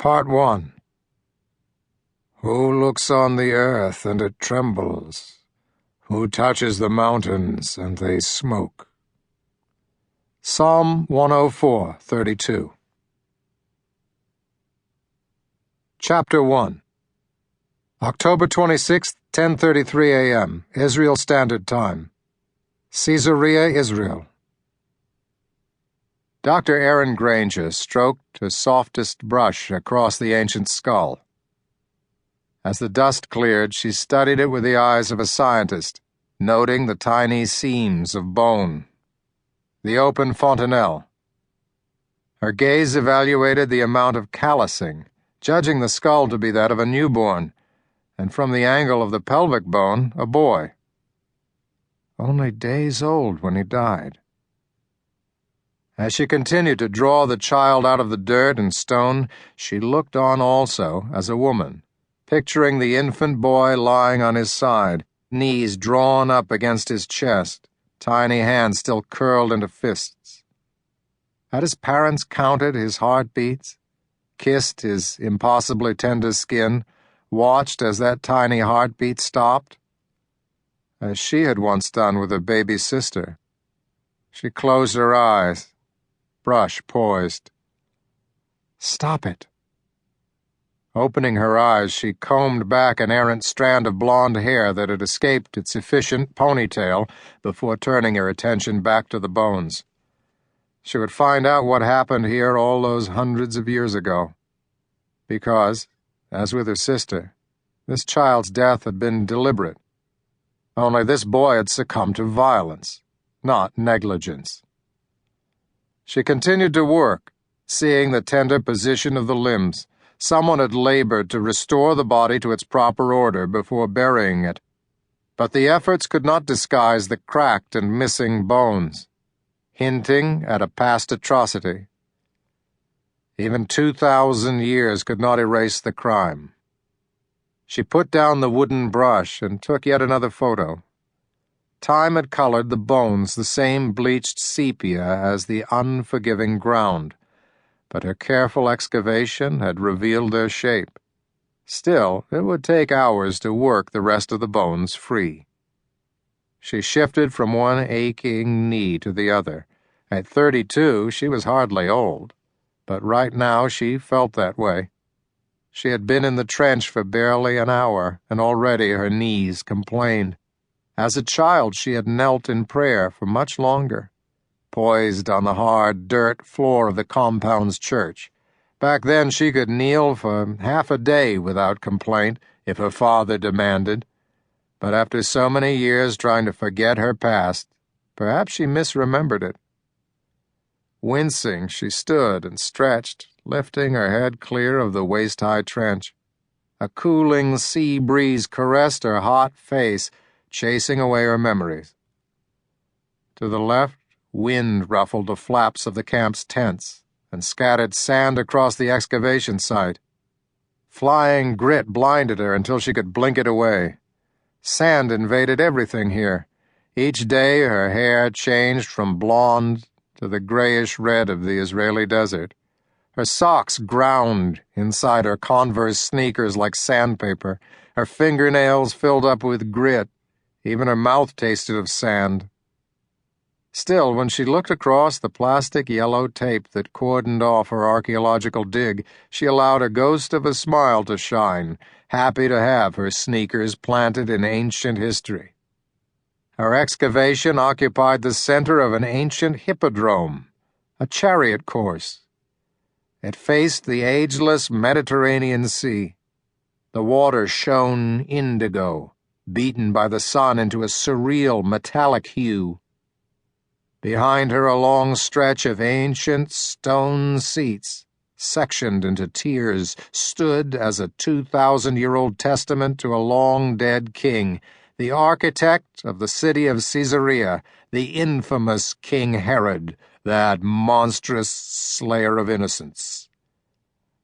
Part 1. Who looks on the earth and it trembles? Who touches the mountains and they smoke? Psalm 104:32. Chapter 1. October 26, 10:33 a.m., Israel Standard Time. Caesarea, Israel. Dr. Erin Granger stroked her softest brush across the ancient skull. As the dust cleared, she studied it with the eyes of a scientist, noting the tiny seams of bone, the open fontanelle. Her gaze evaluated the amount of callousing, judging the skull to be that of a newborn, and from the angle of the pelvic bone, a boy. Only days old when he died. As she continued to draw the child out of the dirt and stone, she looked on also as a woman, picturing the infant boy lying on his side, knees drawn up against his chest, tiny hands still curled into fists. Had his parents counted his heartbeats, kissed his impossibly tender skin, watched as that tiny heartbeat stopped? As she had once done with her baby sister. She closed her eyes, brush poised. Stop it. Opening her eyes, she combed back an errant strand of blonde hair that had escaped its efficient ponytail before turning her attention back to the bones. She would find out what happened here all those hundreds of years ago. Because, as with her sister, this child's death had been deliberate. Only this boy had succumbed to violence, not negligence. She continued to work, seeing the tender position of the limbs. Someone had labored to restore the body to its proper order before burying it, but the efforts could not disguise the cracked and missing bones, hinting at a past atrocity. Even 2,000 years could not erase the crime. She put down the wooden brush and took yet another photo. Time had colored the bones the same bleached sepia as the unforgiving ground, but her careful excavation had revealed their shape. Still, it would take hours to work the rest of the bones free. She shifted from one aching knee to the other. At 32, she was hardly old, but right now she felt that way. She had been in the trench for barely an hour, and already her knees complained. As a child, she had knelt in prayer for much longer, poised on the hard dirt floor of the compound's church. Back then she could kneel for half a day without complaint if her father demanded. But after so many years trying to forget her past, perhaps she misremembered it. Wincing, she stood and stretched, lifting her head clear of the waist-high trench. A cooling sea breeze caressed her hot face, chasing away her memories. To the left, wind ruffled the flaps of the camp's tents and scattered sand across the excavation site. Flying grit blinded her until she could blink it away. Sand invaded everything here. Each day her hair changed from blonde to the grayish red of the Israeli desert. Her socks ground inside her Converse sneakers like sandpaper. Her fingernails filled up with grit. Even her mouth tasted of sand. Still, when she looked across the plastic yellow tape that cordoned off her archaeological dig, she allowed a ghost of a smile to shine, happy to have her sneakers planted in ancient history. Her excavation occupied the center of an ancient hippodrome, a chariot course. It faced the ageless Mediterranean Sea. The water shone indigo, beaten by the sun into a surreal metallic hue. Behind her a long stretch of ancient stone seats, sectioned into tiers, stood as a 2,000-year-old testament to a long-dead king, the architect of the city of Caesarea, the infamous King Herod, that monstrous slayer of innocents.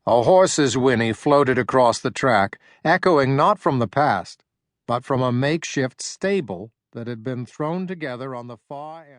A horse's whinny floated across the track, echoing not from the past, but from a makeshift stable that had been thrown together on the far end.